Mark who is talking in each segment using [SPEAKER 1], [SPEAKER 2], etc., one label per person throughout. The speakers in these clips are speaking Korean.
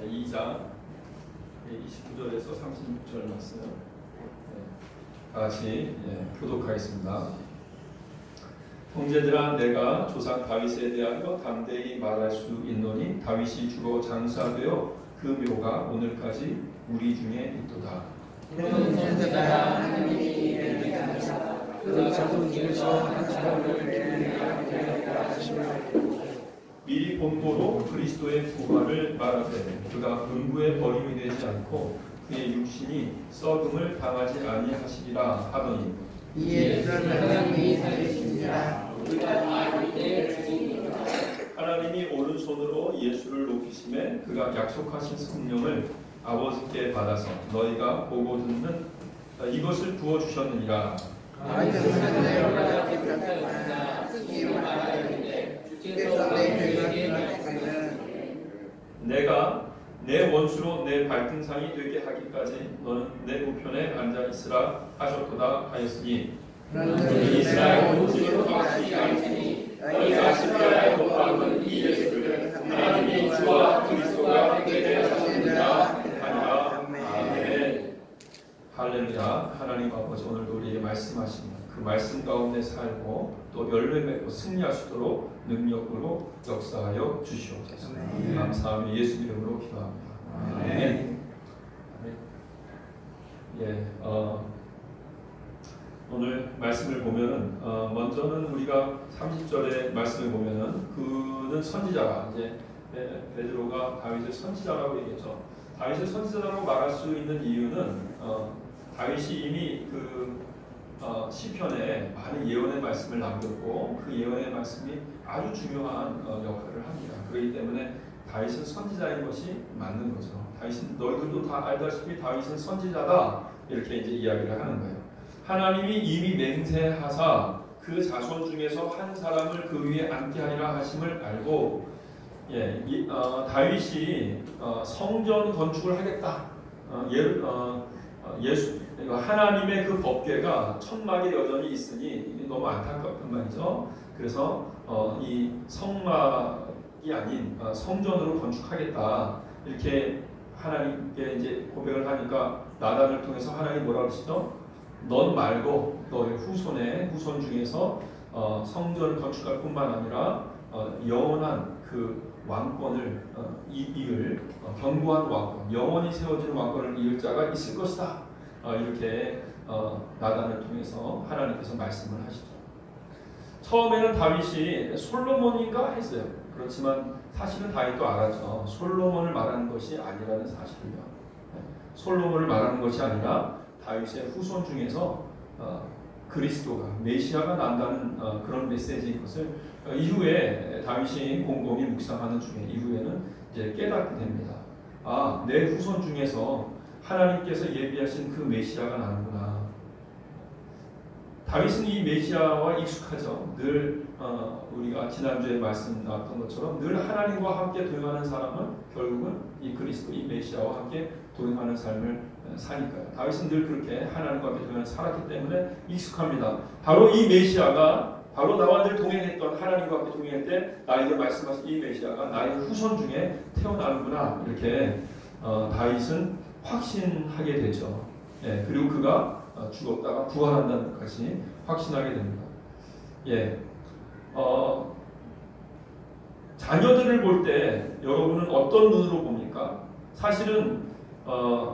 [SPEAKER 1] 2장 29절에서 36절 말씀 다 같이 교독하겠습니다. 형제들아, 내가 조상 다윗에 대하여 담대히 말할 수 있노니 다윗이 죽어 장사되어 그 묘가 오늘까지 우리 중에 있도다.
[SPEAKER 2] 형제들아, 하나님이 내게 하사 그 자손 중에서 한 사람을 기르리라 하시며
[SPEAKER 1] 미리 본고로 그리스도의 부활을 말하되 그가 음부에 버림이 되지 않고 그의 육신이 썩음을 당하지 아니하시리라 하더니
[SPEAKER 2] 이에 하나님이 살리시니라.
[SPEAKER 1] 하나님이 오른손으로 예수를 높이심에 그가 약속하신 성령을 아버지께 받아서 너희가 보고 듣는 이것을 부어주셨느니라. 내가 내 원수로 내 발등상이 되게 하기까지 너는 내 우편에 앉아 있으라 하셨도다 하였으니 이스라엘 오직으로 다시 알지니 너희가 십자가에 못 박은 이 예수를 하나님이 주와 그리스도가 되게 하셨느니라 하니라. 아멘. 할렐루야. 하나님 아버지, 오늘도 우리에게 말씀하시는 그 말씀 가운데 살고 또 열매 맺고 승리할 수 있도록 능력으로 역사하여 주시옵소서. 감사하며 예수 이름으로 기도합니다. 아멘. 오늘 말씀을 보면은 먼저는 우리가 30절의 말씀을 보면은 그는 선지자라. 이제 베드로가 다윗을 선지자라고 얘기했죠. 다윗을 선지자라고 말할 수 있는 이유는 다윗이 이미 시편에 많은 예언의 말씀을 남겼고 그 예언의 말씀이 아주 중요한 역할을 합니다. 그렇기 때문에 다윗은 선지자인 것이 맞는 거죠. 다윗은 너희들도 다 알다시피 다윗은 선지자다 이렇게 이제 이야기를 하는 거예요. 하나님이 이미 맹세하사 그 자손 중에서 한 사람을 그 위에 앉게 하리라 하심을 알고 다윗이 성전 건축을 하겠다. 하나님의 그 법궤가 천막에 여전히 있으니 너무 안타깝단 말이죠. 그래서 이 성막이 아닌 성전으로 건축하겠다 이렇게 하나님께 이제 고백을 하니까 나단을 통해서 하나님 뭐라 그러시죠? 넌 말고 너의 후손 중에서 성전을 건축할 뿐만 아니라 영원한 그 왕권을 이을 견고한 왕권, 영원히 세워지는 왕권을 이을 자가 있을 것이다. 이렇게 나단을 통해서 하나님께서 말씀을 하시죠. 처음에는 다윗이 솔로몬인가 했어요. 그렇지만 사실은 다윗도 알았죠. 솔로몬을 말하는 것이 아니라는 사실이요. 솔로몬을 말하는 것이 아니라 다윗의 후손 중에서 그리스도가 메시아가 난다는 그런 메시지인 것을 이후에 다윗이 곰곰이 묵상하는 중에 이후에는 이제 깨닫게 됩니다. 아, 내 후손 중에서 하나님께서 예비하신 그 메시아가 나는구나. 다윗은 이 메시아와 익숙하죠. 늘 우리가 지난주에 말씀 나왔던 것처럼 늘 하나님과 함께 동행하는 사람은 결국은 이 그리스도, 이 메시아와 함께 동행하는 삶을 사니까요. 다윗은 늘 그렇게 하나님과 함께 동행하며 살았기 때문에 익숙합니다. 바로 이 메시아가 바로 나와 늘 동행했던 하나님과 함께 동행할 때 나에게 말씀하신 이 메시아가 나의 후손 중에 태어나는구나. 이렇게 다윗은 확신하게 되죠. 그리고 그가 죽었다가 부활한다는 것까지 확신하게 됩니다. 자녀들을 볼 때 여러분은 어떤 눈으로 봅니까? 사실은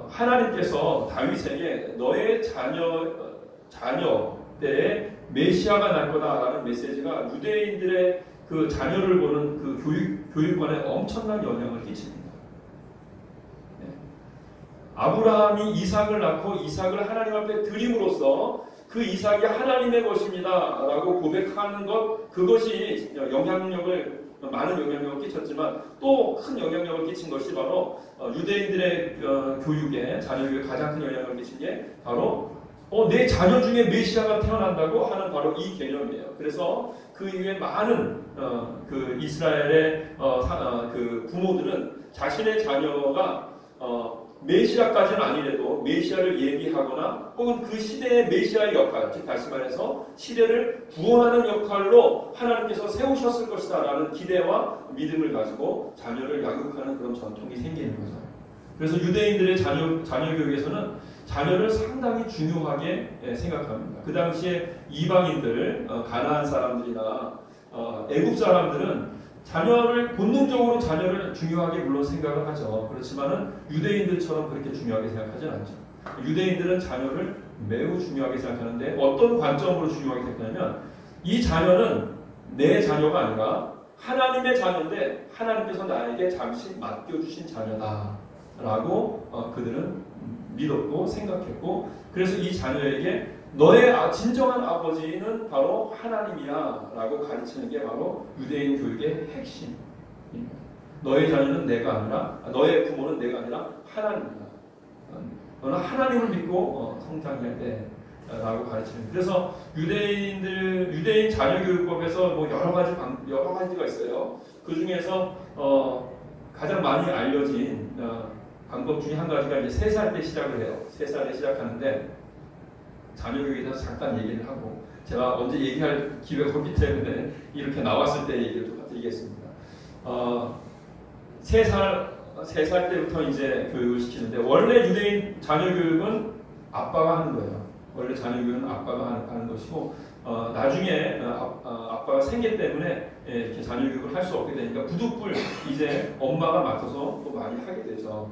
[SPEAKER 1] 하나님께서 다윗에게 너의 자녀 때에 메시아가 날 거다라는 메시지가 유대인들의 그 자녀를 보는 그 교육관에 엄청난 영향을 끼칩니다. 아브라함이 이삭을 낳고 이삭을 하나님 앞에 드림으로써 그 이삭이 하나님의 것입니다 라고 고백하는 것, 그것이 많은 영향력을 끼쳤지만 또 큰 영향력을 끼친 것이 바로 유대인들의 교육에, 자녀교육에 가장 큰 영향을 끼친 게 바로 내 자녀 중에 메시아가 태어난다고 하는 바로 이 개념이에요. 그래서 그 이후에 많은 그 이스라엘의 그 부모들은 자신의 자녀가 메시아까지는 아니래도 메시아를 예비하거나 혹은 그 시대의 메시아의 역할, 즉 다시 말해서 시대를 구원하는 역할로 하나님께서 세우셨을 것이다 라는 기대와 믿음을 가지고 자녀를 양육하는 그런 전통이 생기는 거죠. 그래서 유대인들의 자녀 교육에서는 자녀를 상당히 중요하게 생각합니다. 그 당시에 이방인들, 가나안 사람들이나 애굽 사람들은 본능적으로 자녀를 중요하게 물론 생각을 하죠. 그렇지만은 유대인들처럼 그렇게 중요하게 생각하진 않죠. 유대인들은 자녀를 매우 중요하게 생각하는데 어떤 관점으로 중요하게 생각하냐면 이 자녀는 내 자녀가 아니라 하나님의 자녀인데 하나님께서 나에게 잠시 맡겨주신 자녀다라고 그들은 믿었고 생각했고, 그래서 이 자녀에게 너의 진정한 아버지는 바로 하나님이야 라고 가르치는 게 바로 유대인 교육의 핵심입니다. 너의 자녀는 내가 아니라, 너의 부모는 내가 아니라 하나님이다. 너는 하나님을 믿고 성장해야 돼 라고 가르치는. 그래서 유대인 자녀교육법에서 뭐 여러 가지가 있어요. 그 중에서 가장 많이 알려진 방법 중에 한 가지가 이제 3살 때 시작을 해요. 3살에 시작하는데 자녀교육에 대해서 잠깐 얘기를 하고, 제가 언제 얘기할 기회가 없기 때문에 이렇게 나왔을 때 얘기를 좀 드리겠습니다. 3살 때부터 이제 교육을 시키는데, 원래 유대인 자녀교육은 아빠가 하는 거예요. 원래 자녀교육은 아빠가 하는 것이고, 나중에 아빠가 생계 때문에 이렇게 자녀교육을 할 수 없게 되니까 부득불 이제 엄마가 맡아서 또 많이 하게 되죠.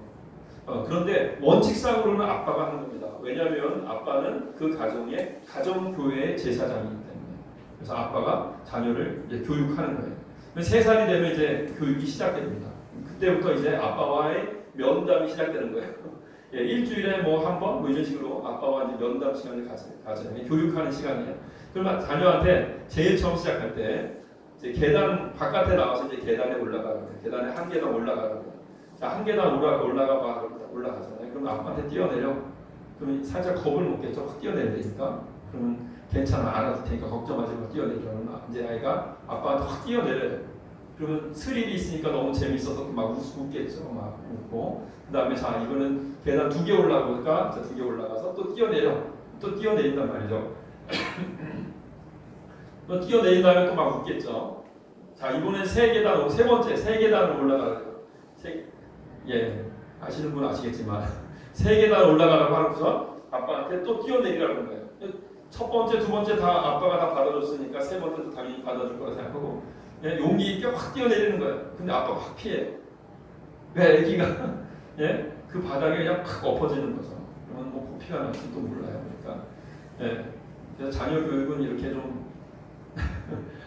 [SPEAKER 1] 그런데 원칙상으로는 아빠가 하는 겁니다. 왜냐하면 아빠는 그 가정의 가정교회의 제사장이기 때문에. 그래서 아빠가 자녀를 이제 교육하는 거예요. 3살이 되면 이제 교육이 시작됩니다. 그때부터 이제 아빠와의 면담이 시작되는 거예요. 예, 일주일에 뭐 한 번 뭐 이런 식으로 아빠와 이제 면담 시간을 가져요. 교육하는 시간이에요. 그러면 자녀한테 제일 처음 시작할 때 이제 계단 바깥에 나와서 이제 계단에 올라가는 거예요. 계단에 한 계단 올라가는 거예요. 자, 한 계단 올라가잖아요. 그러면 아빠한테 뛰어내려. 그러면 살짝 겁을 먹겠죠. 확 뛰어내리니까. 그러면 괜찮아, 알아줄 테니까 걱정하지 마, 뛰어내려. 그러면 이제 아이가 아빠한테 확 뛰어내려요. 그러면 스릴이 있으니까 너무 재밌어서 막 웃겠죠. 막 웃고. 그 다음에 자, 이거는 계단 2개 올라가니까 2개 올라가서 또 뛰어내려. 또 뛰어내린단 말이죠. 또 뛰어내린 다음에 또 막 웃겠죠. 자, 이번엔 3계단, 3계단을 올라가요. 예, 아시는 분 아시겠지만 3계단 올라가라고 하고서 아빠한테 또 뛰어내리라는 거예요. 첫 번째, 두 번째 다 아빠가 다 받아줬으니까 세 번째도 당연히 받아줄 거라 생각하고, 예, 용기 있게 확 뛰어내리는 거예요. 근데 아빠가 확 피해. 왜? 애기가 예, 그 바닥에 그냥 팍 엎어지는 거죠. 그러면 뭐 피가 날지도 몰라요. 그러니까 예, 그래서 자녀 교육은 이렇게 좀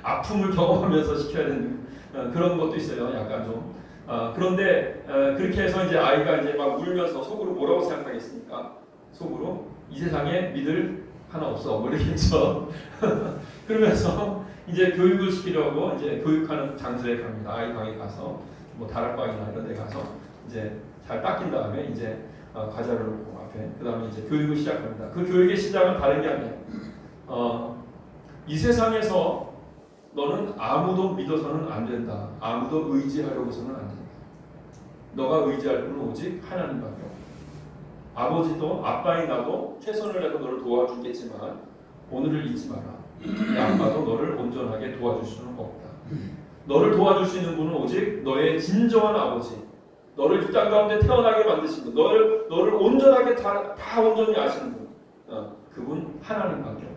[SPEAKER 1] 아픔을 경험하면서 시켜야 되는 그런 것도 있어요. 약간 좀. 그런데 그렇게 해서 이제 아이가 이제 막 울면서 속으로 뭐라고 생각하겠습니까? 속으로 이 세상에 믿을 하나 없어, 뭐 이러겠죠. 그러면서 이제 교육을 시키려고 이제 교육하는 장소에 갑니다. 아이 방에 가서 뭐 다락방이나 이런 데 가서 이제 잘 닦인 다음에 이제 과자를 놓고 앞에, 그 다음에 이제 교육을 시작합니다. 그 교육의 시작은 다른 게 아니에요. 이 세상에서 너는 아무도 믿어서는 안 된다. 아무도 의지하려고서는 안 된다. 너가 의지할 분은 오직 하나님밖에 없다. 아버지도 아빠인 나도 최선을 다해서 너를 도와주겠지만 오늘을 잊지 마라. 내 아빠도 너를 온전하게 도와줄 수는 없다. 너를 도와줄 수 있는 분은 오직 너의 진정한 아버지, 너를 이 땅 가운데 태어나게 만드신 분, 너를 온전하게 다 온전히 아시는 분, 그분 하나님밖에 없다.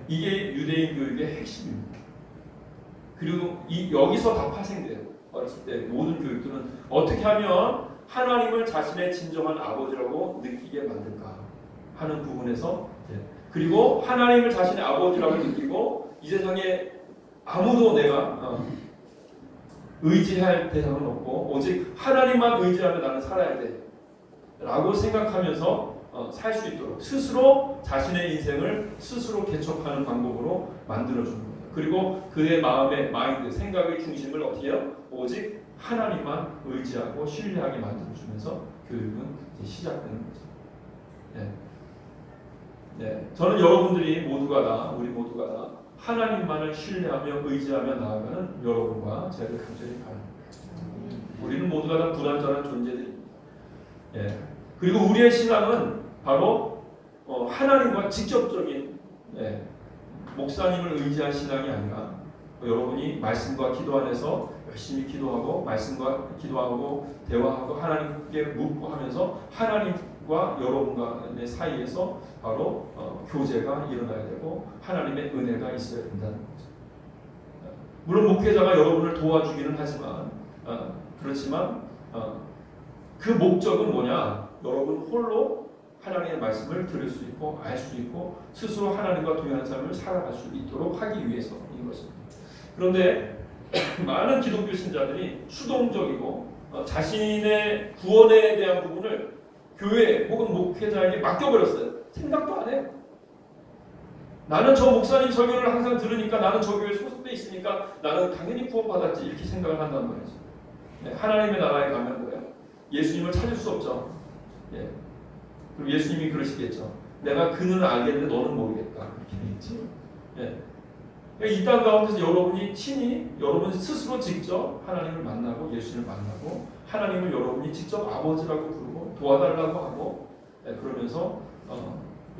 [SPEAKER 1] 이게 유대인 교육의 핵심입니다. 그리고 여기서 다 파생돼요. 어렸을 때 모든 교육들은 어떻게 하면 하나님을 자신의 진정한 아버지라고 느끼게 만들까 하는 부분에서, 그리고 하나님을 자신의 아버지라고 느끼고 이 세상에 아무도 내가 의지할 대상은 없고 오직 하나님만 의지하며 나는 살아야 돼 라고 생각하면서 살 수 있도록 스스로 자신의 인생을 스스로 개척하는 방법으로 만들어주는 거예요. 그리고 그의 마음의 마인드, 생각의 중심을 어떻게 해요? 오직 하나님만 의지하고 신뢰하게 만들어주면서 교육은 이제 시작되는 거죠. 네. 네. 저는 여러분들이 모두가 다, 우리 모두가 다 하나님만을 신뢰하며 의지하며 나아가는 여러분과 저를 간절히 바랍니다. 우리는 모두가 다 불완전한 존재들입니다. 예. 그리고 우리의 신앙은 바로 하나님과 직접적인 목사님을 의지한 신앙이 아니라 여러분이 말씀과 기도 안에서 열심히 기도하고 말씀과 기도하고 대화하고 하나님께 묻고 하면서 하나님과 여러분과의 사이에서 바로 교제가 일어나야 되고 하나님의 은혜가 있어야 된다는 거죠. 물론 목회자가 여러분을 도와주기는 하지만 그렇지만 그 목적은 뭐냐? 여러분 홀로 하나님의 말씀을 들을 수 있고 알 수 있고 스스로 하나님과 동행하는 삶을 살아갈 수 있도록 하기 위해서인 것입니다. 그런데 많은 기독교 신자들이 수동적이고 자신의 구원에 대한 부분을 교회 혹은 목회자에게 맡겨버렸어요. 생각도 안 해요. 나는 저 목사님 설교를 항상 들으니까 나는 저 교회에 소속돼 있으니까 나는 당연히 구원받았지 이렇게 생각을 한단 말이죠. 하나님의 나라에 가면 뭐예요? 예수님을 찾을 수 없죠. 그리고 예수님이 그러시겠죠. 내가 그는 알겠는데 너는 모르겠다. 이렇게 되겠지. 이 땅 가운데서 여러분이 친히 여러분 스스로 직접 하나님을 만나고 예수님을 만나고 하나님을 여러분이 직접 아버지라고 부르고 도와달라고 하고 그러면서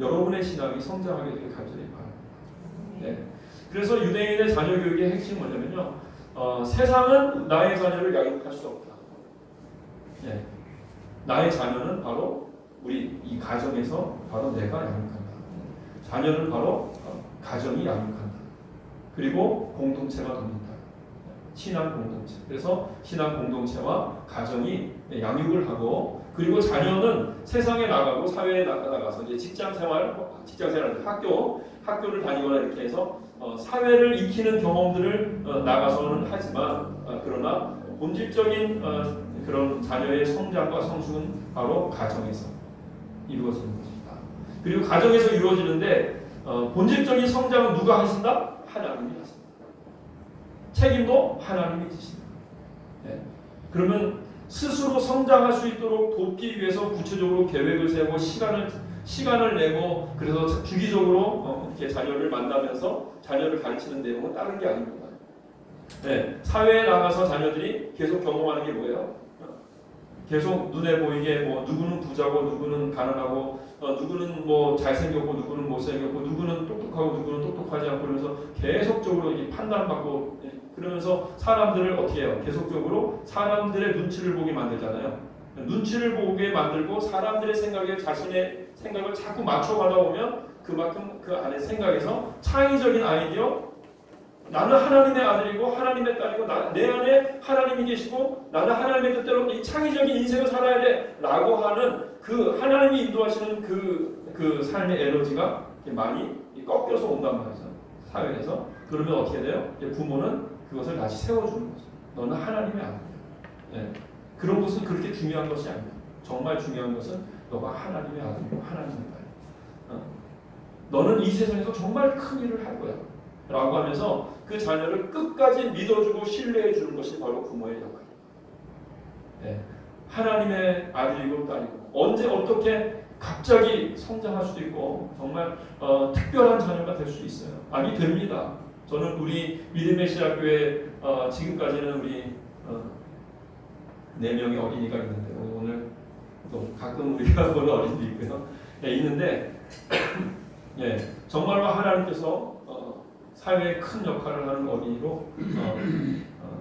[SPEAKER 1] 여러분의 신앙이 성장하게 되길 간절히 바랍니다. 그래서 유대인의 자녀 교육의 핵심이 뭐냐면요. 세상은 나의 자녀를 양육할 수 없다. 나의 자녀는 바로 우리 이 가정에서 바로 내가 양육한다. 자녀는 바로 가정이 양육한다. 그리고 공동체가 돕는다. 신앙 공동체. 그래서 신앙 공동체와 가정이 양육을 하고 그리고 자녀는 세상에 나가고 사회에 나가서 이제 직장생활, 학교를 다니거나 이렇게 해서 사회를 익히는 경험들을 나가서는 하지만 그러나 본질적인 그런 자녀의 성장과 성숙은 바로 가정에서 이루어지는 것입니다. 그리고 가정에서 이루어지는데 본질적인 성장은 누가 하신다? 하나님이 하십니다. 책임도 하나님이 지십니다. 그러면 스스로 성장할 수 있도록 돕기 위해서 구체적으로 계획을 세우고 시간을 내고 그래서 주기적으로 이렇게 자녀를 만나면서 자녀를 가르치는 내용은 다른 게 아닙니다. 사회에 나가서 자녀들이 계속 경험하는 게 뭐예요? 계속 눈에 보이게 뭐 누구는 부자고 누구는 가난하고 누구는 뭐 잘생겼고 누구는 못생겼고 누구는 똑똑하고 누구는 똑똑하지 않고 그러면서 계속적으로 판단받고 그러면서 사람들을 어떻게 해요? 계속적으로 사람들의 눈치를 보게 만들잖아요. 눈치를 보게 만들고 사람들의 생각에 자신의 생각을 자꾸 맞춰가다 보면 그만큼 그 안에 생각에서 창의적인 아이디어 나는 하나님의 아들이고 하나님의 딸이고 내 안에 하나님이 계시고 나는 하나님의 뜻대로 이 창의적인 인생을 살아야 돼 라고 하는 그 하나님이 인도하시는 그 삶의 에너지가 많이 꺾여서 온단 말이죠. 사회에서. 그러면 어떻게 돼요? 부모는 그것을 다시 세워주는 거죠. 너는 하나님의 아들이야. 그런 것은 그렇게 중요한 것이 아닙니다. 정말 중요한 것은 너가 하나님의 아들이고 하나님의 딸이야. 너는 이 세상에서 정말 큰 일을 할 거야. 라고 하면서 그 자녀를 끝까지 믿어주고 신뢰해 주는 것이 바로 부모의 역할입니다. 하나님의 아들이고 딸이고 언제 어떻게 갑자기 성장할 수도 있고 정말 특별한 자녀가 될 수도 있어요. 아니 됩니다. 저는 우리 믿음의 시작교회 지금까지는 우리 4명의 어린이가 있는데 오늘 또 가끔 우리가 보는 어린이도 있고요. 있는데 정말로 하나님께서 사회에 큰 역할을 하는 어린이로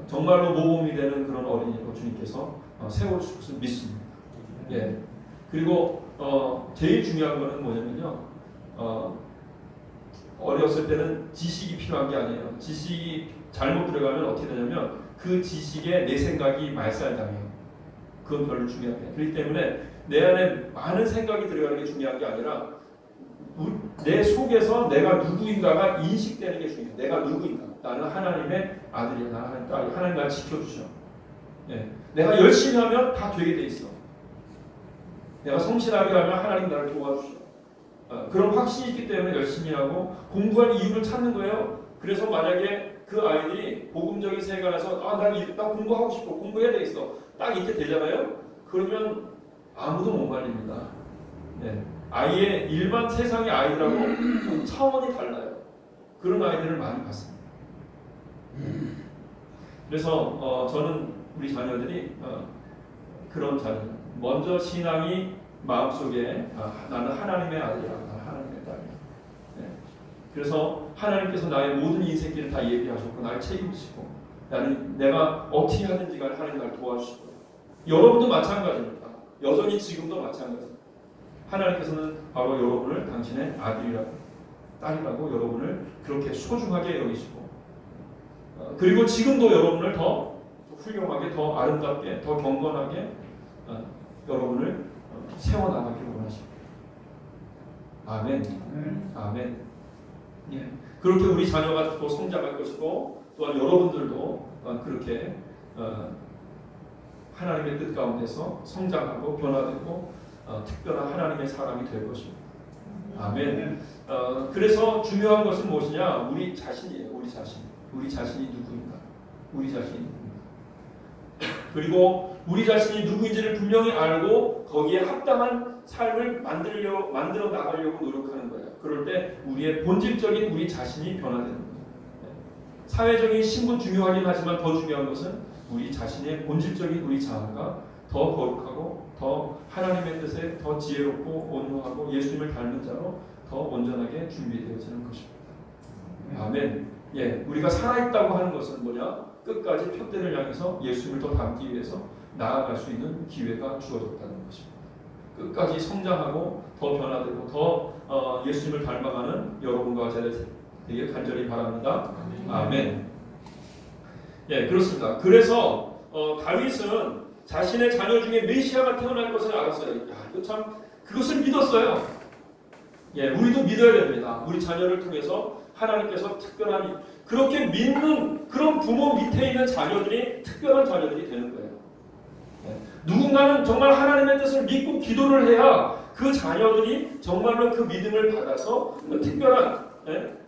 [SPEAKER 1] 정말로 모범이 되는 그런 어린이로 주님께서 세워주실 것을 믿습니다. 그리고 제일 중요한 것은 뭐냐면요. 어렸을 때는 지식이 필요한 게 아니에요. 지식이 잘못 들어가면 어떻게 되냐면 그 지식에 내 생각이 말살당해요. 그건 별로 중요한 게 아니에요. 그렇기 때문에 내 안에 많은 생각이 들어가는 게 중요한 게 아니라 내 속에서 내가 누구인가가 인식되는 게 중요해요. 내가 누구인가. 나는 하나님의 아들이야. 나는 하나님의 딸이야. 하나님 나를 지켜주셔. 내가 열심히 하면 다 되게 돼 있어. 내가 성실하게 하면 하나님 나를 도와주셔. 그런 확신이 있기 때문에 열심히 하고 공부할 이유를 찾는 거예요. 그래서 만약에 그 아이들이 복음적인 세계가 나서 나 공부하고 싶어. 공부해야 되겠어. 딱 이렇게 되잖아요. 그러면 아무도 못 말립니다. 아이의 일반 세상의 아이들하고 차원이 달라요. 그런 아이들을 많이 봤습니다. 그래서 저는 우리 자녀들이 그런 자녀, 먼저 신앙이 마음속에 나는 하나님의 아들이야, 나는 하나님의 딸이야. 네. 그래서 하나님께서 나의 모든 인생길을 다 예비하셨고 나를 책임지시고 나는 내가 어떻게 하든지 간에 하나님 나를 도와주시고 여러분도 마찬가지입니다. 여전히 지금도 마찬가지입니다. 하나님께서는 바로 여러분을 당신의 아들이라고 딸이라고 여러분을 그렇게 소중하게 여기시고 그리고 지금도 여러분을 더 훌륭하게 더 아름답게 더 경건하게 여러분을 세워나가기를 원하십니다. 아멘. 아멘. 예. 그렇게 우리 자녀가 또 성장할 것이고 또한 여러분들도 그렇게 하나님의 뜻 가운데서 성장하고 변화되고 특별한 하나님의 사람이 될 것입니다. 아멘. 그래서 중요한 것은 무엇이냐? 우리 자신이에요. 우리 자신. 우리 자신이 누구인가? 우리 자신이 누구인가? 그리고 우리 자신이 누구인지를 분명히 알고 거기에 합당한 삶을 만들어 나가려고 노력하는 거예요. 그럴 때 우리의 본질적인 우리 자신이 변화되는 거예요. 사회적인 신분 중요하긴 하지만 더 중요한 것은 우리 자신의 본질적인 우리 자아가 더 거룩하고 더 하나님의 뜻에 더 지혜롭고 온유하고 예수님을 닮은 자로 더 온전하게 준비되어지는 것입니다. 아멘. 예, 우리가 살아있다고 하는 것은 뭐냐? 끝까지 표대를 향해서 예수님을 더 닮기 위해서 나아갈 수 있는 기회가 주어졌다는 것입니다. 끝까지 성장하고 더 변화되고 더 예수님을 닮아가는 여러분과 제가 되게 간절히 바랍니다. 아멘. 예, 그렇습니다. 그래서 다윗은 자신의 자녀 중에 메시아가 태어날 것을 알았어요. 야, 이거 참 그것을 믿었어요. 예, 우리도 믿어야 됩니다. 우리 자녀를 통해서 하나님께서 특별한 그렇게 믿는 그런 부모 밑에 있는 자녀들이 특별한 자녀들이 되는 거예요. 예, 누군가는 정말 하나님의 뜻을 믿고 기도를 해야 그 자녀들이 정말로 그 믿음을 받아서 특별한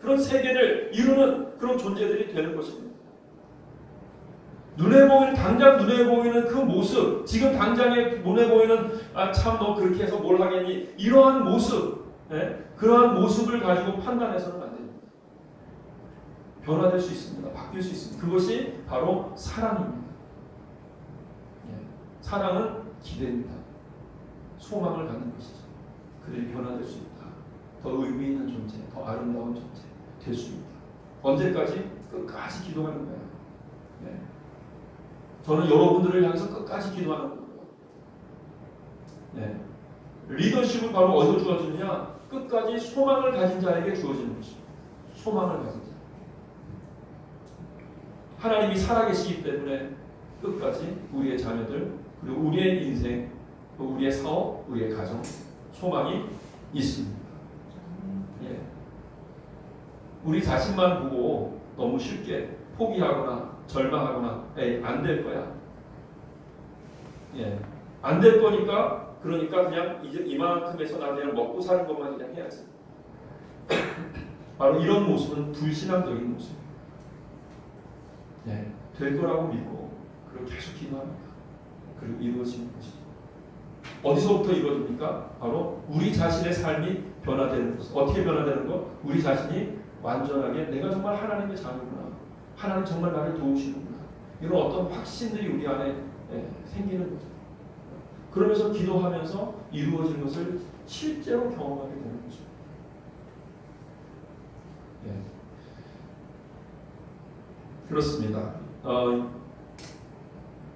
[SPEAKER 1] 그런 세계를 이루는 그런 존재들이 되는 것입니다. 눈에 보이는 당장 눈에 보이는 그 모습, 지금 당장에 눈에 보이는 참 너 그렇게 해서 뭘 하겠니? 이러한 모습, 그러한 모습을 가지고 판단해서는 안 됩니다. 변화될 수 있습니다. 바뀔 수 있습니다. 그것이 바로 사랑입니다. 사랑은 기대입니다. 소망을 갖는 것이죠. 그들이 변화될 수 있다. 더 의미 있는 존재, 더 아름다운 존재 될 수 있다. 언제까지? 끝까지 기도하는 거예요. 네. 저는 여러분들을 향해서 끝까지 기도하는 거예요. 네. 리더십은 바로 어디서 주어지느냐? 끝까지 소망을 가진 자에게 주어지는 것입니다. 소망을 가진 자. 하나님이 살아계시기 때문에 끝까지 우리의 자녀들 그리고 우리의 인생, 우리의 사업, 우리의 가정 소망이 있습니다. 예. 우리 자신만 보고 너무 쉽게 포기하거나 절망하거나 안 될 거야. 예. 안 될 거니까 그러니까 그냥 이제 이만큼에서 나 그냥 먹고 사는 것만 그냥 해야지. 바로 이런 모습은 불신앙적인 모습입니다. 예. 될 거라고 믿고 그리고 계속 기도합니다. 그리고 이루어지는 것이죠. 어디서부터 이루어집니까? 바로 우리 자신의 삶이 변화되는 것. 어떻게 변화되는 것? 우리 자신이 완전하게 내가 정말 하나님의 자녀구나. 하나님 정말 나를 도우시는구나. 이런 어떤 확신들이 우리 안에 생기는 거죠. 그러면서 기도하면서 이루어지는 것을 실제로 경험하게 되는 거죠. 예. 그렇습니다.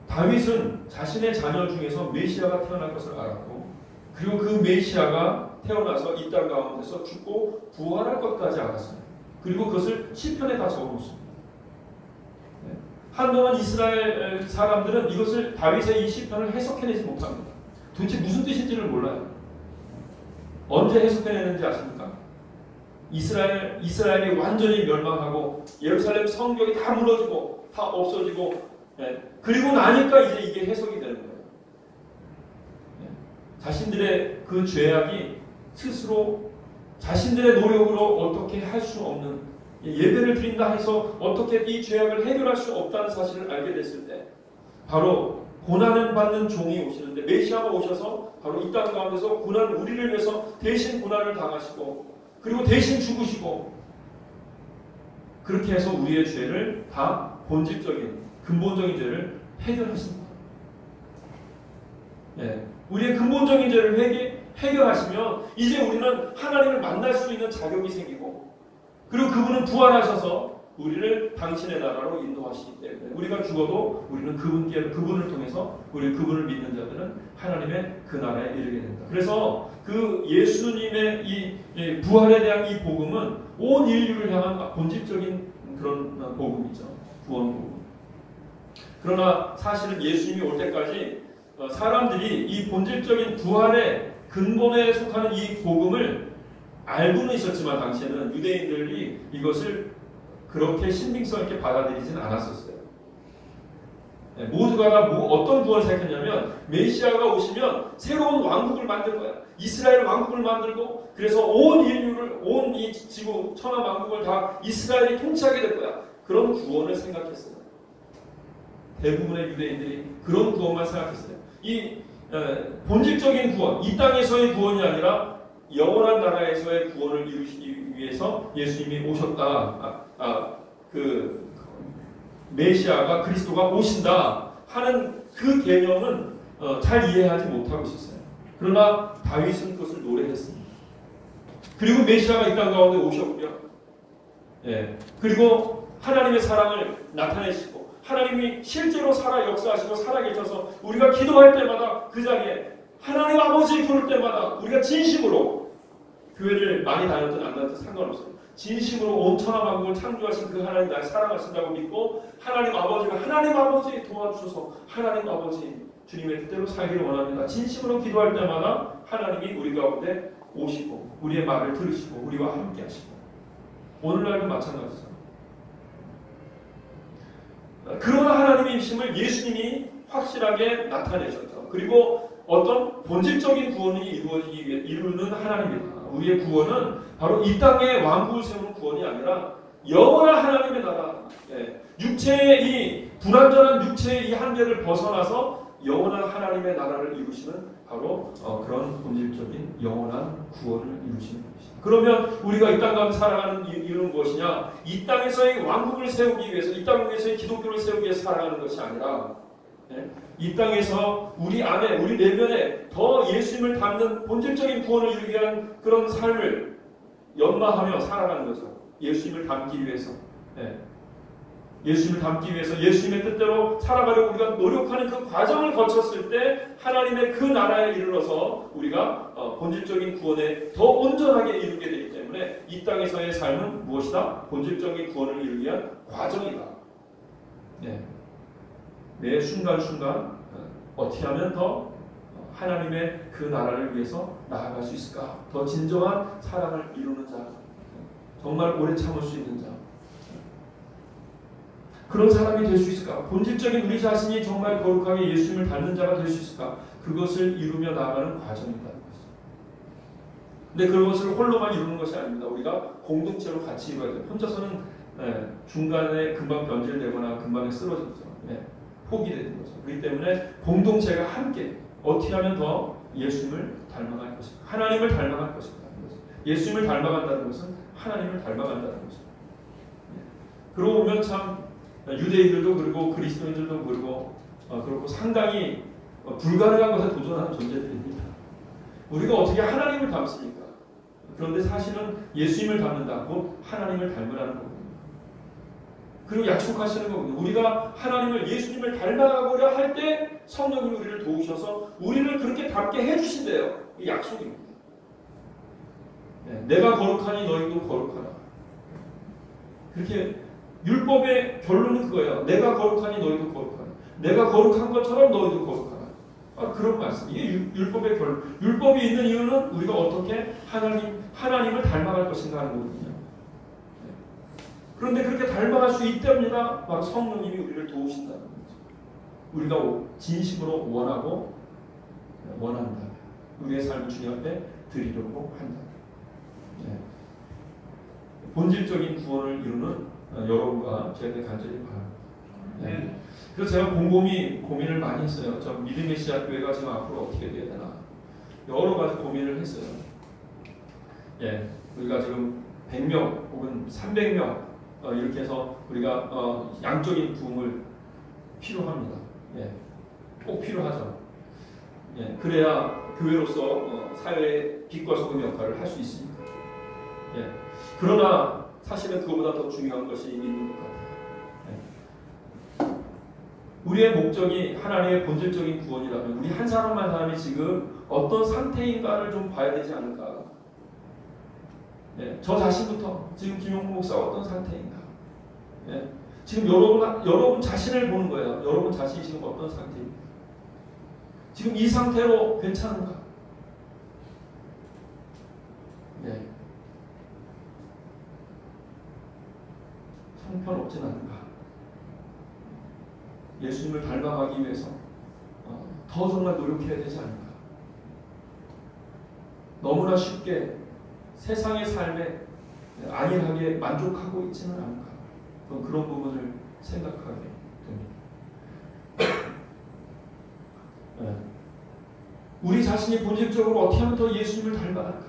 [SPEAKER 1] 다윗은 자신의 자녀 중에서 메시아가 태어날 것을 알았고 그리고 그 메시아가 태어나서 이 땅 가운데서 죽고 부활할 것까지 알았어요. 그리고 그것을 시편에 다 적어놓습니다. 네. 한동안 이스라엘 사람들은 이것을 다윗의 이 시편을 해석해내지 못합니다. 도대체 무슨 뜻인지를 몰라요. 언제 해석해내는지 아십니까? 이스라엘이 완전히 멸망하고 예루살렘 성벽이 다 무너지고 다 없어지고 그리고 나니까 이제 이게 해석이 되는 거예요. 자신들의 그 죄악이 스스로 자신들의 노력으로 어떻게 할 수 없는 예배를 드린다 해서 어떻게 이 죄악을 해결할 수 없다는 사실을 알게 됐을 때 바로 고난을 받는 종이 오시는데 메시아가 오셔서 바로 이 땅 가운데서 우리를 위해서 대신 고난을 당하시고 그리고 대신 죽으시고 그렇게 해서 우리의 죄를 다 본질적인 근본적인 죄를 해결하십니다. 예, 우리의 근본적인 죄를 해결하시면 이제 우리는 하나님을 만날 수 있는 자격이 생기고, 그리고 그분은 부활하셔서 우리를 당신의 나라로 인도하시기 때문에 우리가 죽어도 우리는 그분을 통해서 그분을 믿는 자들은 하나님의 그 나라에 이르게 된다. 그래서 그 예수님의 이 부활에 대한 이 복음은 온 인류를 향한 본질적인 그런 복음이죠. 구원 복음. 그러나 사실은 예수님이 올 때까지 사람들이 이 본질적인 부활의 근본에 속하는 이 복음을 알고는 있었지만 당시에는 유대인들이 이것을 그렇게 신빙성 있게 받아들이진 않았었어요. 모두가 다 어떤 구원을 생각했냐면 메시아가 오시면 새로운 왕국을 만들 거야. 이스라엘 왕국을 만들고, 그래서 온 인류를, 온 이 지구 천하 왕국을 다 이스라엘이 통치하게 될 거야. 그런 구원을 생각했어요. 대부분의 유대인들이 그런 구원만 생각했어요. 이 본질적인 구원, 이 땅에서의 구원이 아니라 영원한 나라에서의 구원을 이루시기 위해서 예수님이 오셨다. 그 메시아가, 그리스도가 오신다 하는 그 개념은 잘 이해하지 못하고 있었어요. 그러나 다윗은 그것을 노래했습니다. 그리고 메시아가 이 땅 가운데 오셨고요. 예, 그리고 하나님의 사랑을 나타내시고, 하나님이 실제로 살아 역사하시고 살아계셔서 우리가 기도할 때마다 그 자리에 하나님 아버지 부를 때마다 우리가 진심으로, 교회를 많이 다녔든 안 다녔든 상관없어요. 진심으로 온 천하 만국을 창조하신 그 하나님 날 사랑하신다고 믿고, 하나님 아버지가 하나님 아버지 도와주셔서 하나님 아버지 주님의 뜻대로 살기를 원합니다. 진심으로 기도할 때마다 하나님이 우리 가운데 오시고 우리의 말을 들으시고 우리와 함께 하시고, 오늘날도 마찬가지죠. 그런 하나님의 임심을 예수님이 확실하게 나타내셨죠. 그리고 어떤 본질적인 구원이 이루는 하나님입니다. 우리의 구원은 바로 이 땅에 왕국을 세우는 구원이 아니라 영원한 하나님의 나라, 육체의 이 불완전한 육체의 이 한계를 벗어나서 영원한 하나님의 나라를 이루시는 바로 그런 본질적인 영원한 구원을 이루시는 것입니다. 그러면 우리가 이 땅 가운데 살아가는 이유는 무엇이냐? 이 땅에서의 왕국을 세우기 위해서, 이 땅에서의 기독교를 세우기 위해서 살아가는 것이 아니라, 이 땅에서 우리 안에, 우리 내면에 더 예수님을 닮는 본질적인 구원을 이루기 위한 그런 삶을 연마하며 살아가는 거죠. 예수님을 닮기 위해서. 예수님을 닮기 위해서 예수님의 뜻대로 살아가려고 우리가 노력하는 그 과정을 거쳤을 때 하나님의 그 나라에 이르러서 우리가 본질적인 구원에 더 온전하게 이루게 되기 때문에 이 땅에서의 삶은 무엇이다? 본질적인 구원을 이루기 위한 과정이다. 매 순간순간 어떻게 하면 더 하나님의 그 나라를 위해서 나아갈 수 있을까? 더 진정한 사랑을 이루는 자, 정말 오래 참을 수 있는 자, 그런 사람이 될 수 있을까? 본질적인 우리 자신이 정말 거룩하게 예수님을 닮는 자가 될 수 있을까? 그것을 이루며 나아가는 과정이라는 것이죠. 근데 그것을 홀로만 이루는 것이 아닙니다. 우리가 공동체로 같이 이루어야 돼요. 혼자서는 중간에 금방 변질되거나 금방 쓰러지죠. 포기되는 거죠. 그렇기 때문에 공동체가 함께 어떻게 하면 더 예수님을 닮아갈 것인가? 하나님을 닮아갈 것인가? 예수님을 닮아간다는 것은 하나님을 닮아간다는 것입니다. 그러고 보면 참 유대인들도 그러고 그리스도인들도 그렇고 상당히 불가능한 것에 도전하는 존재들입니다. 우리가 어떻게 하나님을 닮습니까? 그런데 사실은 예수님을 닮는다. 곧 하나님을 닮으라는 겁니다. 그리고 약속하시는 거거든요. 우리가 하나님을, 예수님을 닮아가고자 할 때 성령이 우리를 도우셔서 우리를 그렇게 닮게 해주신대요. 이 약속입니다. 내가 거룩하니 너희도 거룩하라. 그렇게 율법의 결론은 그거예요. 내가 거룩하니 너희도 거룩하라. 내가 거룩한 것처럼 너희도 거룩하라. 그런 말씀. 이게 율법의 결론. 율법이 있는 이유는 우리가 어떻게 하나님을 닮아갈 것인가 하는 거거든요. 그런데 그렇게 닮아갈 수 있답니다. 바로 성령님이 우리를 도우신다는 거죠. 우리가 진심으로 원한다. 우리의 삶을 주님 앞에 드리려고 한다. 본질적인 구원을 이루는 여러분과 제가 간절히 바랍니다. 그래서 제가 곰곰이 고민을 많이 했어요. 저 믿음의 씨앗 교회가 지금 앞으로 어떻게 돼야 되나 여러 가지 고민을 했어요. 우리가 지금 100명 혹은 300명 이렇게 해서 우리가 양적인 부흥을 필요합니다. 예, 꼭 필요하죠. 예, 그래야 교회로서 사회의 빛과 소금 역할을 할 수 있습니다. 예, 그러나 사실은 그거보다 더 중요한 것이 있는 것 같아요. 우리의 목적이 하나님의 본질적인 구원이라면 우리 한 사람 한 사람이 지금 어떤 상태인가를 좀 봐야 되지 않을까. 예, 저 자신부터 지금 김용국 목사가 어떤 상태인가. 예, 지금 여러분 자신을 보는 거예요. 여러분 자신이 지금 어떤 상태인가. 지금 이 상태로 괜찮은가. 예, 형편없진 않은가. 예수님을 닮아가기 위해서 더 정말 노력해야 되지 않을까. 너무나 쉽게 세상의 삶에 안일하게 만족하고 있지는 않을까. 그런 부분을 생각하게 됩니다. 네. 우리 자신이 본질적으로 어떻게 하면 더 예수님을 닮아갈까?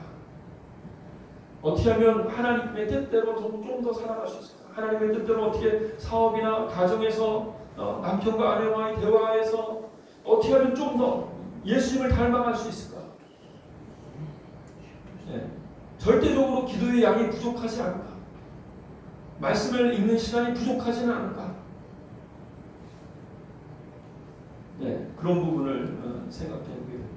[SPEAKER 1] 어떻게 하면 하나님의 뜻대로 좀 더 살아갈 수 있을까? 하나님의 뜻대로 어떻게 사업이나 가정에서 남편과 아내와의 대화에서 어떻게 하면 좀 더 예수님을 닮아갈 수 있을까? 네. 절대적으로 기도의 양이 부족하지 않을까? 말씀을 읽는 시간이 부족하지는 않을까? 네, 그런 부분을 생각해 보게 됩니다.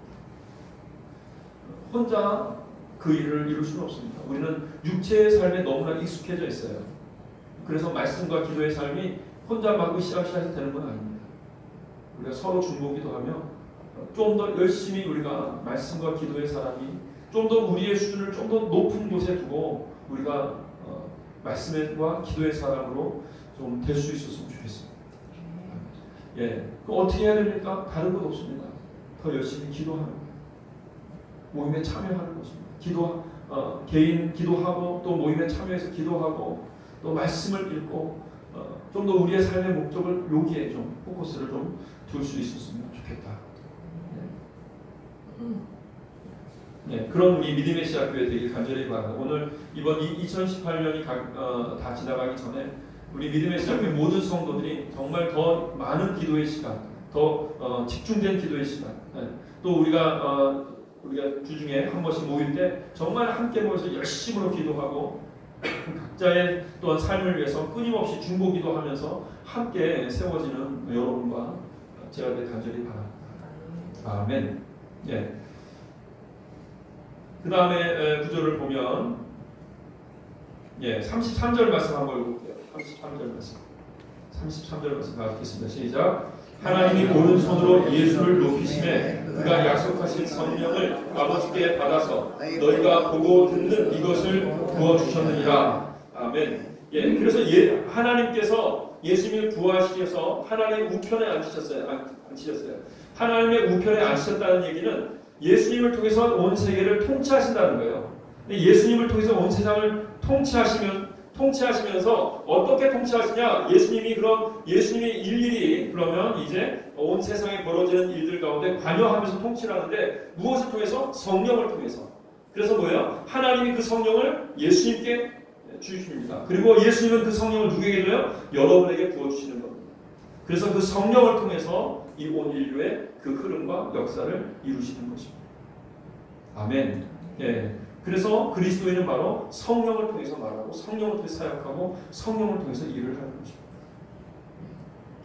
[SPEAKER 1] 혼자 그 일을 이룰 수는 없습니다. 우리는 육체의 삶에 너무나 익숙해져 있어요. 그래서 말씀과 기도의 삶이 혼자 막 으쌰으쌰해서 되는 건 아닙니다. 우리가 서로 중보기도 하며 좀 더 열심히 우리가 말씀과 기도의 사람이 좀 더 우리의 수준을 좀 더 높은 곳에 두고 우리가 말씀과 기도의 사람으로 좀 될 수 있었으면 좋겠습니다. 예, 어떻게 해야 됩니까? 다른 것 없습니다. 더 열심히 기도하는 거예요. 모임에 참여하는 것입니다. 개인 기도하고 또 모임에 참여해서 기도하고 또 말씀을 읽고 좀 더 우리의 삶의 목적을 여기에 좀 포커스를 좀 둘 수 있었으면 좋겠다. 네, 그런 우리 믿음의 시작교회 되길 간절히 바랍니다. 오늘 이번 2018년이 다 지나가기 전에 우리 믿음의 시작교회 모든 성도들이 정말 더 많은 기도의 시간, 더 집중된 기도의 시간, 또 우리가 주중에 한 번씩 모일 때 정말 함께 모여서 열심으로 기도하고 각자의 또한 삶을 위해서 끊임없이 중보기도하면서 함께 세워지는 여러분과 제가 간절히 바랍니다. 아멘. 예. 그 다음에 구절을 보면 33절 말씀 한번 읽어볼게요. 33절 말씀 가르치겠습니다. 시작. 하나님이 오른손으로 예수를 높이심에 그가 약속하신 성령을 아버지께 받아서 너희가 보고 듣는 이것을 부어주셨느니라. 아멘. 예, 그래서 하나님께서 예수님을 부활시켜서 하나님 우편에 앉히셨어요. 하나님의 우편에 앉히셨다는 얘기는 예수님을 통해서 온 세계를 통치하신다는 거예요. 근데 예수님을 통해서 온 세상을 통치하시면서 어떻게 통치하시냐? 예수님이 일일이 그러면 이제 온 세상에 벌어지는 일들 가운데 관여하면서 통치를 하는데 무엇을 통해서? 성령을 통해서. 그래서 뭐예요? 하나님이 그 성령을 예수님께 주십니다. 그리고 예수님은 그 성령을 누구에게 줘요? 여러분에게 부어주시는 겁니다. 그래서 그 성령을 통해서 이 온 인류의 그 흐름과 역사를 이루시는 것입니다. 아멘. 예. 그래서 그리스도인은 바로 성령을 통해서 말하고 성령을 통해서 사역하고 성령을 통해서 일을 하는 것입니다.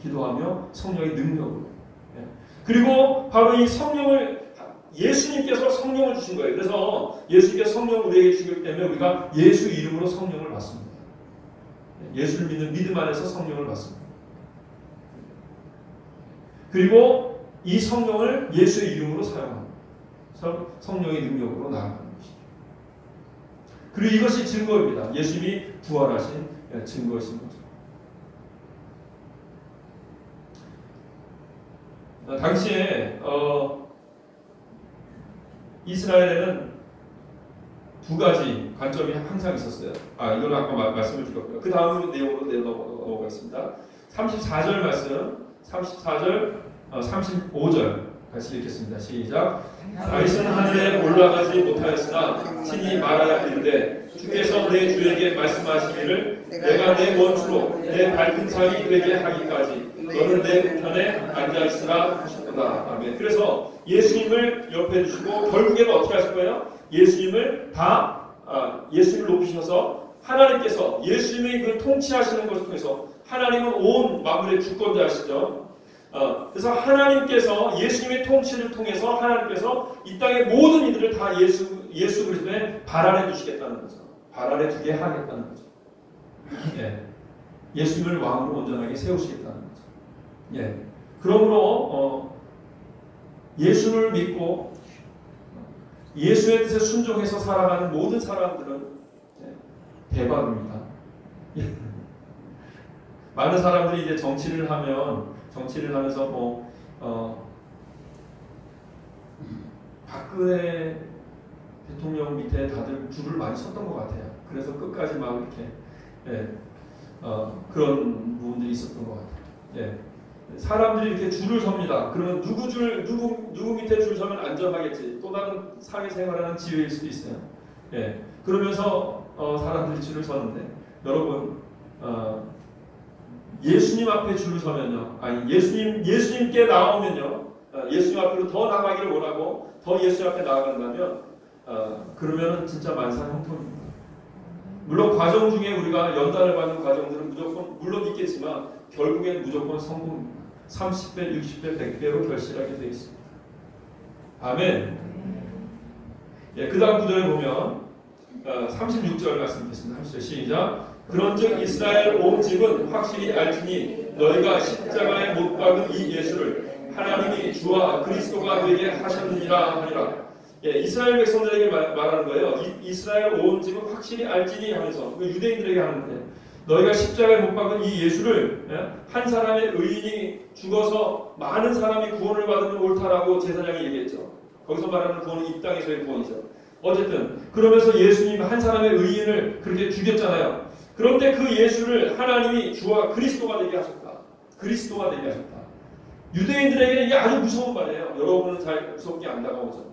[SPEAKER 1] 기도하며 성령의 능력으로. 예. 그리고 바로 이 성령을 예수님께서 성령을 주신 거예요. 그래서 예수님께서 성령을 우리에게 주기 때문에 우리가 예수 이름으로 성령을 받습니다. 예수를 믿는 믿음 안에서 성령을 받습니다. 그리고 이 성령을 예수의 이름으로 사용합니다. 성령의 능력으로 나아가는 것이죠. 그리고 이것이 증거입니다. 예수님이 부활하신 증거이신 거죠. 당시에 이스라엘에는 두 가지 관점이 항상 있었어요. 이걸 아까 말씀을 드렸고요. 그 다음 내용으로 넘어가겠습니다. 34절 말씀, 34절, 35절 같이 읽겠습니다. 시작. 다윗은 하늘에 올라가지 못하였으나 친히 말하여 이르되 주께서 내 주에게 말씀하시기를 내가 내 원수로 내 발등상이 되게 하기까지 너는 내 편에 앉아있으라 하셨구나. 아멘. 그래서 예수님을 옆에 두시고 결국에는 어떻게 하실 거예요? 예수님을 예수님을 높이셔서 하나님께서 예수님의 그 통치하시는 것을 통해서 하나님은 온 만물의 주권자시죠. 그래서 하나님께서 예수님의 통치를 통해서 하나님께서 이 땅의 모든 이들을 다 예수 그리스도의 발 아래 두시겠다는 거죠. 발 아래 두게 하겠다는 거죠. 예. 예수님을 왕으로 온전하게 세우시겠다는 거죠. 예. 그러므로 예수를 믿고 예수의 뜻에 순종해서 살아가는 모든 사람들은 대박입니다. 예. 많은 사람들이 이제 정치를 하면서 박근혜 대통령 밑에 다들 줄을 많이 섰던 것 같아요. 그래서 끝까지 막 이렇게 그런 부분들이 있었던 것 같아요. 예. 사람들이 이렇게 줄을 섭니다. 그러면 누구 밑에 줄 서면 안전하겠지. 또 다른 사회생활하는 지혜일 수도 있어요. 예. 그러면서 사람들이 줄을 서는데 여러분 예수님 앞에 줄을 서면요, 예수님께 나오면요, 예수님 앞으로 더 나가기를 원하고 더 예수님 앞에 나아간다면 그러면은 진짜 만사형통입니다. 물론 과정 중에 우리가 연단을 받는 과정들은 무조건 물론 있겠지만 결국엔 무조건 성공입니다. 30배, 60배, 100배로 결실하게 되어 있습니다. 아멘. 예, 그 다음 구절에 보면 36절 말씀 읽겠습니다. 30절 시작. 그런즉 이스라엘 온 집은 확실히 알지니 너희가 십자가에 못 박은 이 예수를 하나님이 주와 그리스도가 되게 하셨느니라 하니라. 예, 이스라엘 백성들에게 말하는 거예요. 이스라엘 온 집은 확실히 알지니 하면서 유대인들에게 하는데 너희가 십자가에 못 박은 이 예수를 한 사람의 의인이 죽어서 많은 사람이 구원을 받으면 옳다라고 제사장이 얘기했죠. 거기서 말하는 구원은 이 땅에서의 구원이죠. 어쨌든 그러면서 예수님 한 사람의 의인을 그렇게 죽였잖아요. 그런데 그 예수를 하나님이 주와 그리스도가 되게 하셨다. 그리스도가 되게 하셨다. 유대인들에게는 이게 아주 무서운 말이에요. 여러분은 잘 무섭게 안 다가오죠.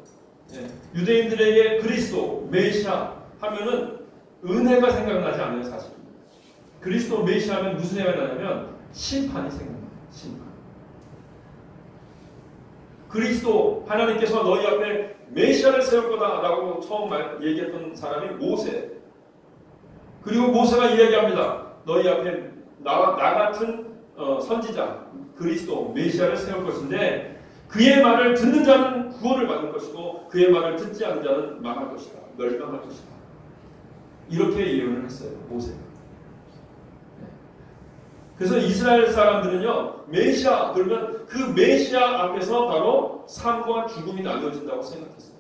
[SPEAKER 1] 예. 유대인들에게 그리스도, 메시아 하면은 은혜가 생각나지 않아요, 사실. 그리스도, 메시아 하면 무슨 생각이 나냐면 심판이 생각나요. 심판. 그리스도, 하나님께서 너희 앞에 메시아를 세울 거다라고 처음 얘기했던 사람이 모세. 그리고 모세가 이야기합니다. 너희 앞에 나 같은 선지자, 그리스도, 메시아를 세울 것인데 그의 말을 듣는 자는 구원을 받을 것이고 그의 말을 듣지 않는 자는 망할 것이다. 멸망할 것이다. 이렇게 예언을 했어요. 모세가. 그래서 이스라엘 사람들은요. 메시아 그러면 그 메시아 앞에서 바로 삶과 죽음이 나누어진다고 생각했어요.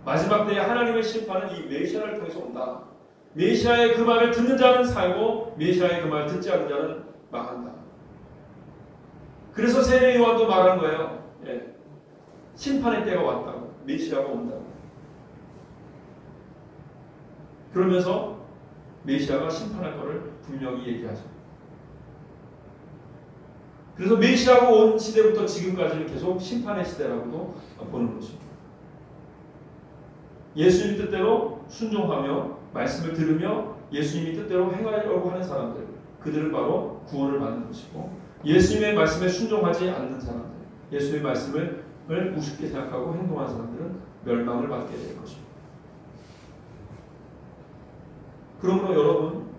[SPEAKER 1] 마지막 때에 하나님의 심판은 이 메시아를 통해서 온다. 메시아의 그 말을 듣는 자는 살고 메시아의 그 말을 듣지 않는 자는 망한다. 그래서 세례 요한도 말한 거예요. 예. 심판의 때가 왔다고. 메시아가 온다고. 그러면서 메시아가 심판할 것을 분명히 얘기하죠. 그래서 메시아가 온 시대부터 지금까지는 계속 심판의 시대라고도 보는 것입니다. 예수님 뜻대로 순종하며 말씀을 들으며 예수님이 뜻대로 행하려고 하는 사람들, 그들은 바로 구원을 받는 것이고 예수님의 말씀에 순종하지 않는 사람들, 예수님의 말씀을 우습게 생각하고 행동하는 사람들은 멸망을 받게 될 것입니다. 그러므로 여러분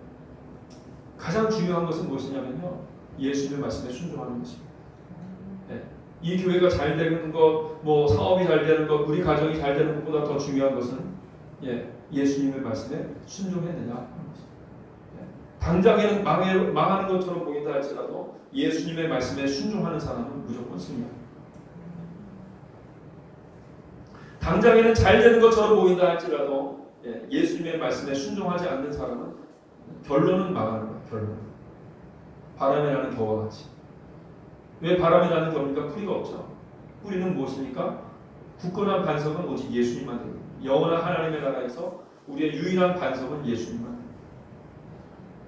[SPEAKER 1] 가장 중요한 것은 무엇이냐면요, 예수님의 말씀에 순종하는 것입니다. 네. 이 교회가 잘 되는 것, 뭐 사업이 잘 되는 것, 우리 가정이 잘 되는 것보다 더 중요한 것은 예수님의 말씀에 순종했느냐 하는 것입니다. 당장에는 망하는 것처럼 보인다 할지라도 예수님의 말씀에 순종하는 사람은 무조건 승리합니다. 당장에는 잘 되는 것처럼 보인다 할지라도 예수님의 말씀에 순종하지 않는 사람은 결론은 망하는 거예요. 결론은. 바람에 나는 겨와 같이. 왜 바람에 나는 겁니까? 뿌리가 없죠. 뿌리는 무엇입니까? 굳건한 반석은 오직 예수님만 됩니다. 영원한 하나님의 나라에서 우리의 유일한 반석은 예수님만 됩니다.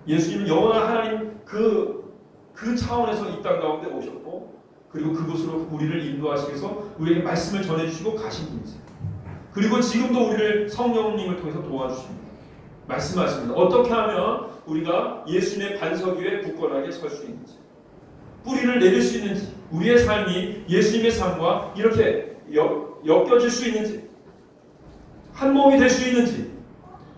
[SPEAKER 1] 예수님은 영원한 하나님 그 차원에서 이 땅 가운데 오셨고 그리고 그곳으로 우리를 인도하시기 위해서 우리에게 말씀을 전해주시고 가신 분이세요. 그리고 지금도 우리를 성령님을 통해서 도와주십니다. 말씀하십니다. 어떻게 하면 우리가 예수님의 반석 위에 굳건하게 설 수 있는지, 뿌리를 내릴 수 있는지, 우리의 삶이 예수님의 삶과 이렇게 엮여질 수 있는지, 한 몸이 될 수 있는지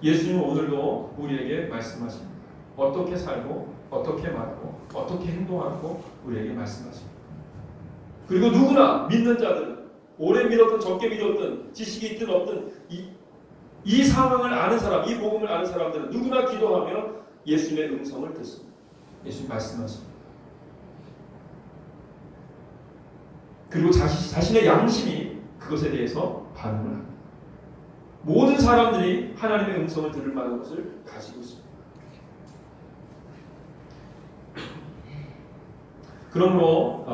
[SPEAKER 1] 예수님은 오늘도 우리에게 말씀하십니다. 어떻게 살고 어떻게 말하고 어떻게 행동하고 우리에게 말씀하십니다. 그리고 누구나 믿는 자들은 오래 믿었든 적게 믿었든 지식이 있든 없든 이 상황을 아는 사람, 이 복음을 아는 사람들은 누구나 기도하며 예수님의 음성을 듣습니다. 예수님 말씀하십니다. 그리고 자신의 양심이 그것에 대해서 반응을 합니다. 모든 사람들이 하나님의 음성을 들을 만한 것을 가지고 있습니다. 그러므로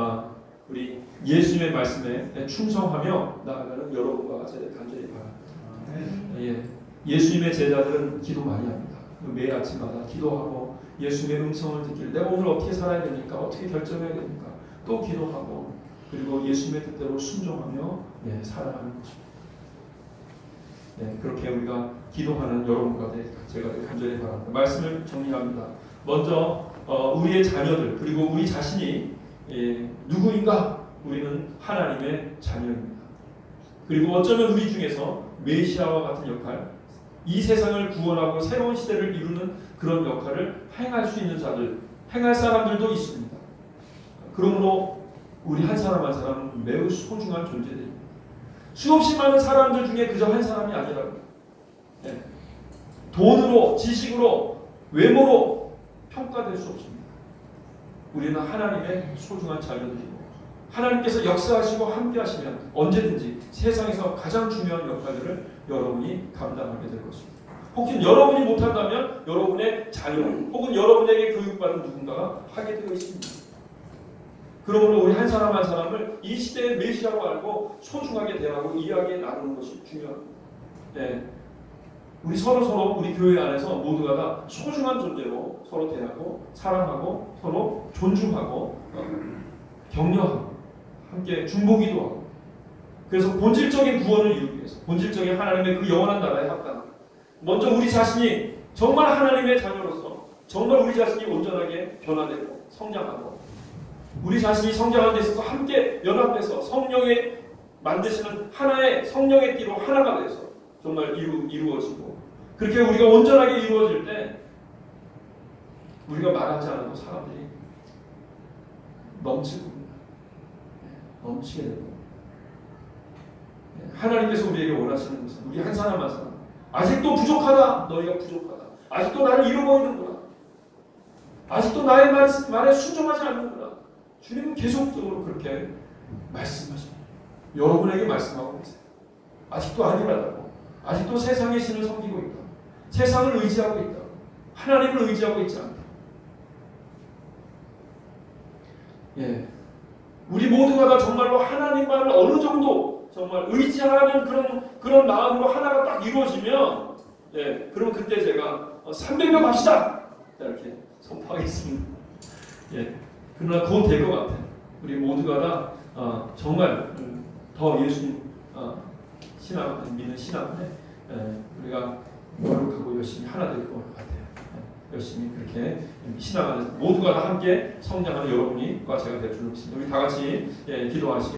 [SPEAKER 1] 우리 예수님의 말씀에 충성하며 나아가는 여러분과 제가 간절히 바랍니다. 예수님의 제자들은 기도 많이 합니다. 매일 아침마다 기도하고 예수님의 음성을 듣기를 내가 오늘 어떻게 살아야 됩니까? 어떻게 결정해야 됩니까? 또 기도하고 그리고 예수님의 뜻대로 순종하며 살아가는 것입니다. 그렇게 우리가 기도하는 여러분과 제가 간절히 바랍니다. 말씀을 정리합니다. 먼저 우리의 자녀들 그리고 우리 자신이 누구인가? 우리는 하나님의 자녀입니다. 그리고 어쩌면 우리 중에서 메시아와 같은 역할, 이 세상을 구원하고 새로운 시대를 이루는 그런 역할을 행할 수 있는 자들, 행할 사람들도 있습니다. 그러므로 우리 한 사람 한 사람은 매우 소중한 존재들입니다. 수없이 많은 사람들 중에 그저 한 사람이 아니라고. 돈으로, 지식으로, 외모로 평가될 수 없습니다. 우리는 하나님의 소중한 자녀들이고 하나님께서 역사하시고 함께 하시면 언제든지 세상에서 가장 중요한 역할들을 여러분이 감당하게 될 것입니다. 혹시 여러분이 못한다면 여러분의 자녀 혹은 여러분에게 교육받은 누군가가 하게 되어 있습니다. 그러므로 우리 한 사람 한 사람을 이 시대의 메시아로 알고 소중하게 대하고 이야기해 나누는 것이 중요합니다. 우리 서로 우리 교회 안에서 모두가 다 소중한 존재로 서로 대하고 사랑하고 서로 존중하고 격려하고 함께 중보기도 하고 그래서 본질적인 구원을 이루기 위해서 본질적인 하나님의 그 영원한 나라에 합당하고 먼저 우리 자신이 정말 하나님의 자녀로서 정말 우리 자신이 온전하게 변화되고 성장하고 우리 자신이 성장하는 데 있어서 함께 연합돼서 성령의 만드시는 하나의 성령의 띠로 하나가 돼서 정말 이루어지고 그렇게 우리가 온전하게 이루어질 때 우리가 말하지 않아도 사람들이 넘치게 되고 하나님께서 우리에게 원하시는 것은 우리 한 사람 한 사람 아직도 부족하다. 너희가 부족하다. 아직도 나를 잃어버리는구나. 아직도 나의 말에 순종하지 않는구나. 주님은 계속적으로 그렇게 말씀하십니다. 여러분에게 말씀하고 계세요. 아직도 아니라고. 아직도 세상의 신을 섬기고 있다. 세상을 의지하고 있다. 하나님을 의지하고 있지 않다. 우리 모두가 다 정말로 하나님만을 어느 정도 정말 의지하는 그런 마음으로 하나가 딱 이루어지면 그러면 그때 제가 300명 갑시다 이렇게 선포하겠습니다. 그러나 곧 될 것 같아요. 우리 모두가 다 정말 더 예수님 신앙 믿는 신앙에 우리가 노력하고 열심히 하나 될 것 같아요. 열심히 그렇게 신앙 안에서 모두가 다 함께 성장하는 여러분과 제가 될 줄 믿습니다. 우리 다 같이 기도하시겠습니다.